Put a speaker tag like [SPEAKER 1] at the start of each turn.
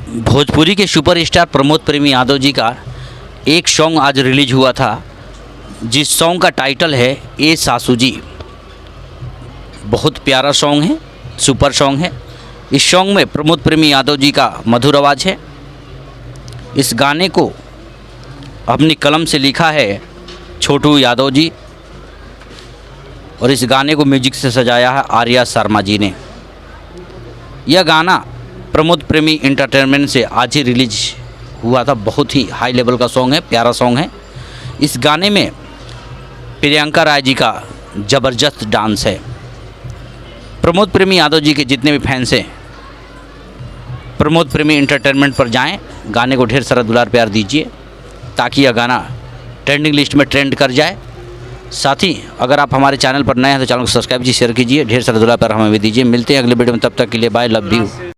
[SPEAKER 1] भोजपुरी के सुपरस्टार प्रमोद प्रेमी यादव जी का एक सॉन्ग आज रिलीज हुआ था, जिस सॉन्ग का टाइटल है ए सासू जी। बहुत प्यारा सॉन्ग है, सुपर सॉन्ग है। इस सॉन्ग में प्रमोद प्रेमी यादव जी का मधुर आवाज़ है। इस गाने को अपनी कलम से लिखा है छोटू यादव जी और इस गाने को म्यूजिक से सजाया है आर्या शर्मा जी ने। यह गाना प्रमोद प्रेमी एंटरटेनमेंट से आज ही रिलीज हुआ था। बहुत ही हाई लेवल का सॉन्ग है, प्यारा सॉन्ग है। इस गाने में प्रियंका राय जी का ज़बरदस्त डांस है। प्रमोद प्रेमी यादव जी के जितने भी फैंस हैं, प्रमोद प्रेमी एंटरटेनमेंट पर जाएं, गाने को ढेर सारा दुलार प्यार दीजिए ताकि यह गाना ट्रेंडिंग लिस्ट में ट्रेंड कर जाए। साथ ही अगर आप हमारे चैनल पर नए हैं तो चैनल को सब्सक्राइब कीजिए, शेयर कीजिए, ढेर सारा दुलार प्यार हमें भी दीजिए। मिलते हैं अगले वीडियो में, तब तक के लिए बाय, लव यू।